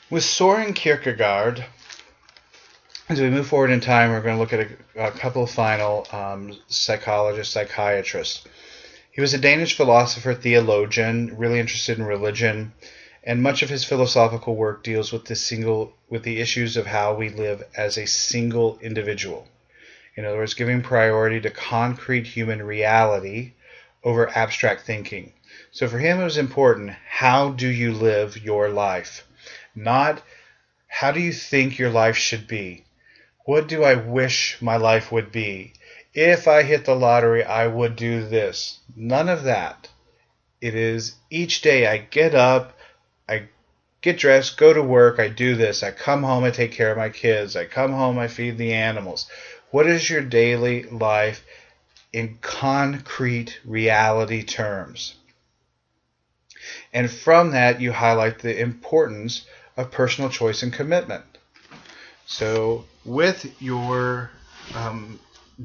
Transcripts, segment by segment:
With Soren Kierkegaard, as we move forward in time, we're going to look at a couple of final psychologists, psychiatrists. He was a Danish philosopher, theologian, really interested in religion, and much of his philosophical work deals with the issues of how we live as a single individual. In other words, giving priority to concrete human reality over abstract thinking. So for him, it was important, how do you live your life? Not how do you think your life should be? What do I wish my life would be? If I hit the lottery, I would do this. None of that. It is each day I get up, I get dressed, go to work, I do this. I come home, I take care of my kids. I come home, I feed the animals. What is your daily life in concrete reality terms? And from that, you highlight the importance of personal choice and commitment. So with your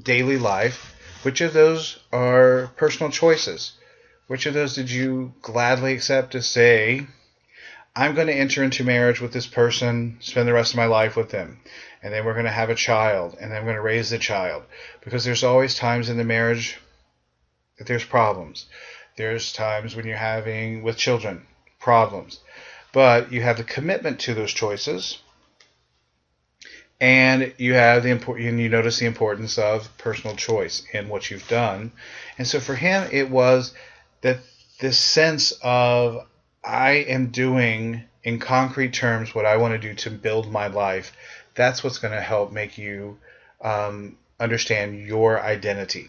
daily life, which of those are personal choices? Which of those did you gladly accept to say, I'm going to enter into marriage with this person, spend the rest of my life with them, and then we're going to have a child, and then I'm going to raise the child? Because there's always times in the marriage that there's problems. There's times when you're having, with children, problems. But you have the commitment to those choices, and you have you notice the importance of personal choice in what you've done. And so for him, it was that this sense of, I am doing in concrete terms what I want to do to build my life. That's what's going to help make you understand your identity.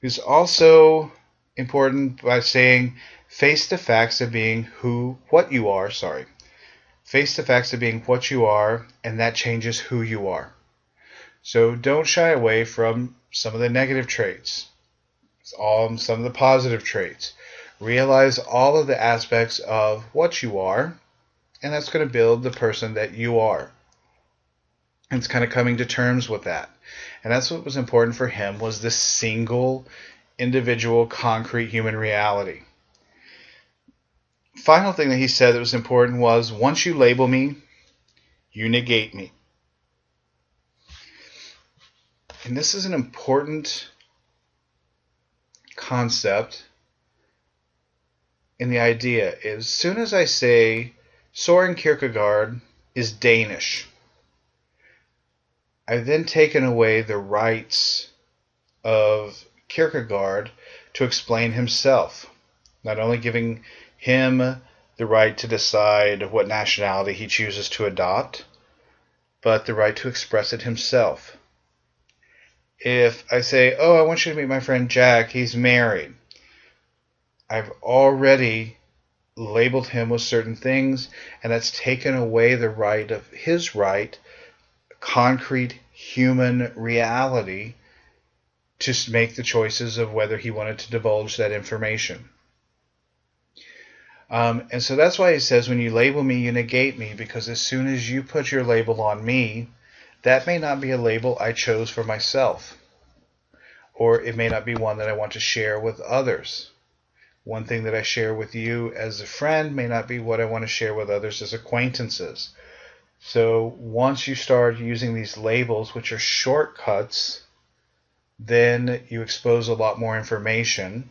It's also important by saying, face the facts of being what you are. Face the facts of being what you are, and that changes who you are. So don't shy away from some of the negative traits, some of the positive traits. Realize all of the aspects of what you are, and that's going to build the person that you are. And it's kind of coming to terms with that. And that's what was important for him, was this single, individual, concrete human reality. Final thing that he said that was important was, once you label me, you negate me. And this is an important concept in the idea. As soon as I say Soren Kierkegaard is Danish, I've then taken away the rights of Kierkegaard to explain himself, not only giving him the right to decide what nationality he chooses to adopt, but the right to express it himself. If I say, I want you to meet my friend Jack, he's married, I've already labeled him with certain things, and that's taken away the right of his concrete human reality, to make the choices of whether he wanted to divulge that information. And so that's why he says, when you label me, you negate me, because as soon as you put your label on me, that may not be a label I chose for myself, or it may not be one that I want to share with others. One thing that I share with you as a friend may not be what I want to share with others as acquaintances. So once you start using these labels, which are shortcuts, then you expose a lot more information,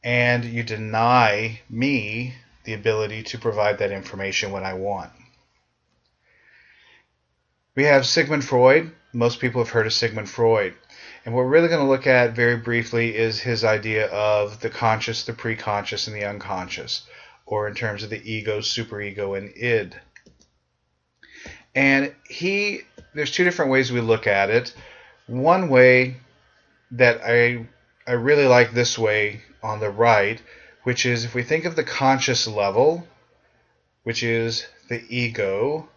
and you deny me the ability to provide that information when I want. We have Sigmund Freud. Most people have heard of Sigmund Freud. And what we're really going to look at very briefly is his idea of the conscious, the preconscious, and the unconscious, or in terms of the ego, superego, and id. And there's two different ways we look at it. One way that I really like, this way on the right, which is, if we think of the conscious level, which is the ego,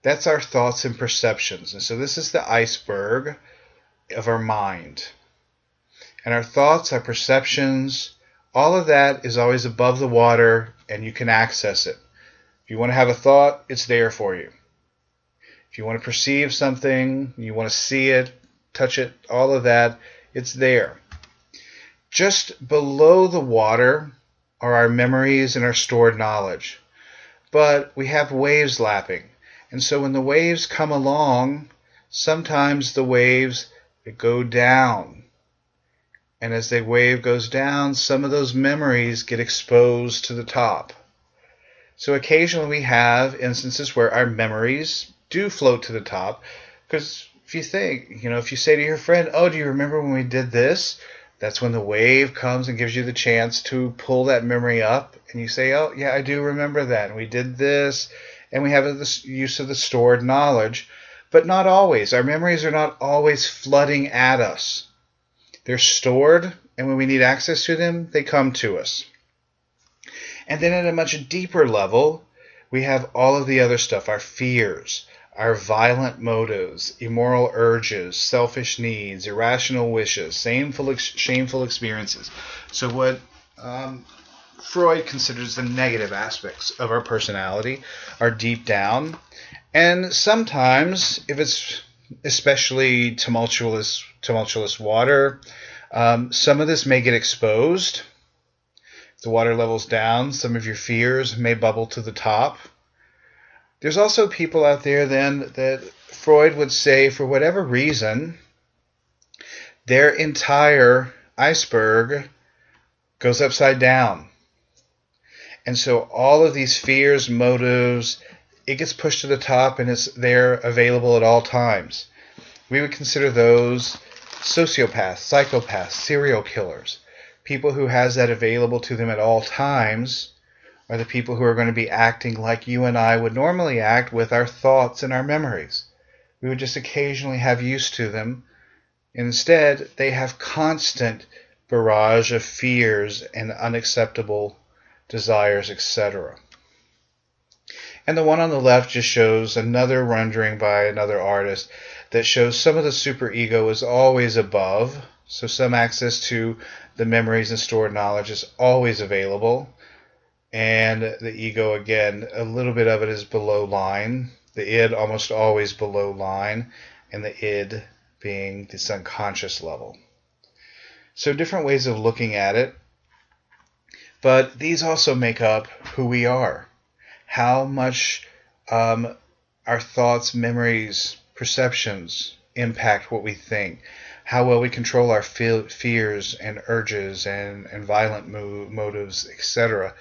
that's our thoughts and perceptions. And so this is the iceberg of our mind. And our thoughts, our perceptions, all of that is always above the water, and you can access it. If you want to have a thought, it's there for you. If you want to perceive something, you want to see it, touch it, all of that, it's there. Just below the water are our memories and our stored knowledge. but we have waves lapping. And so when the waves come along, sometimes the waves go down. And as the wave goes down, some of those memories get exposed to the top. So occasionally we have instances where our memories do float to the top. Because if you think, if you say to your friend, oh, do you remember when we did this? That's when the wave comes and gives you the chance to pull that memory up. And you say, oh, yeah, I do remember that. And we did this. And we have this use of the stored knowledge. But not always. Our memories are not always flooding at us. They're stored, and when we need access to them, they come to us. And then at a much deeper level, we have all of the other stuff, our fears, our violent motives, immoral urges, selfish needs, irrational wishes, shameful experiences. So what Freud considers the negative aspects of our personality are deep down. And sometimes, if it's especially tumultuous water, some of this may get exposed. If the water level's down, some of your fears may bubble to the top. There's also people out there then that Freud would say, for whatever reason, their entire iceberg goes upside down. And so all of these fears, motives, it gets pushed to the top and it's there available at all times. We would consider those sociopaths, psychopaths, serial killers. People who has that available to them at all times are the people who are going to be acting like you and I would normally act with our thoughts and our memories. We would just occasionally have use to them. Instead, they have constant barrage of fears and unacceptable desires, etc. And the one on the left just shows another rendering by another artist that shows some of the superego is always above. So some access to the memories and stored knowledge is always available. And the ego, again, a little bit of it is below line. The id almost always below line. And the id being this unconscious level. So different ways of looking at it. But these also make up who we are. How much our thoughts, memories, perceptions impact what we think. How well we control our fears and urges and violent motives, etc.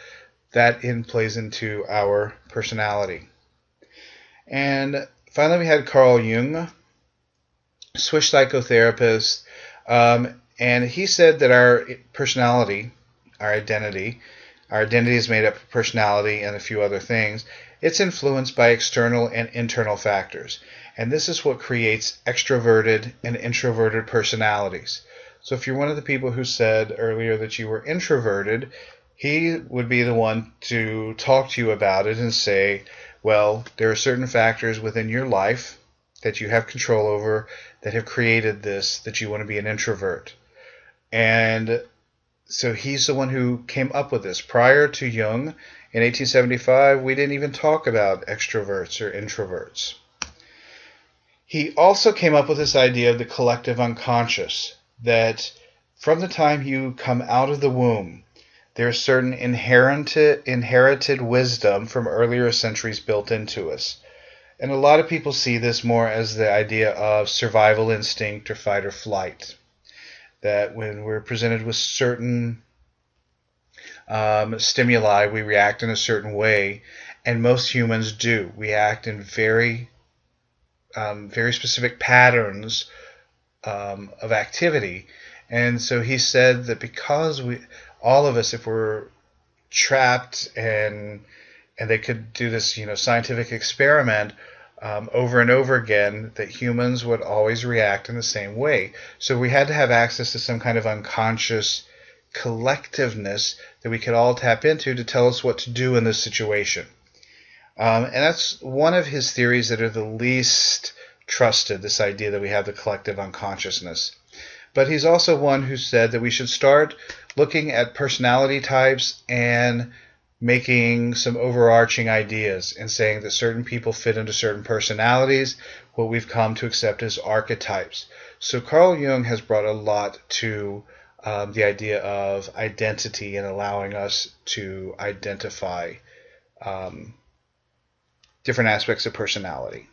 That plays into our personality. And finally we had Carl Jung, Swiss psychotherapist, and he said that our personality, our identity is made up of personality and a few other things. It's influenced by external and internal factors. And this is what creates extroverted and introverted personalities. So if you're one of the people who said earlier that you were introverted, he would be the one to talk to you about it and say, well, there are certain factors within your life that you have control over that have created this, that you want to be an introvert. And so he's the one who came up with this. Prior to Jung, in 1875, we didn't even talk about extroverts or introverts. He also came up with this idea of the collective unconscious, that from the time you come out of the womb, there's certain inherited wisdom from earlier centuries built into us. And a lot of people see this more as the idea of survival instinct or fight or flight. That when we're presented with certain stimuli, we react in a certain way, and most humans do. We act in very specific patterns of activity. And so he said that because all of us, if we're trapped and they could do this, scientific experiment over and over again, that humans would always react in the same way. So we had to have access to some kind of unconscious collectiveness that we could all tap into to tell us what to do in this situation. And that's one of his theories that are the least trusted, this idea that we have the collective unconsciousness. But he's also one who said that we should start looking at personality types and making some overarching ideas and saying that certain people fit into certain personalities, what we've come to accept as archetypes. So Carl Jung has brought a lot to the idea of identity and allowing us to identify different aspects of personality.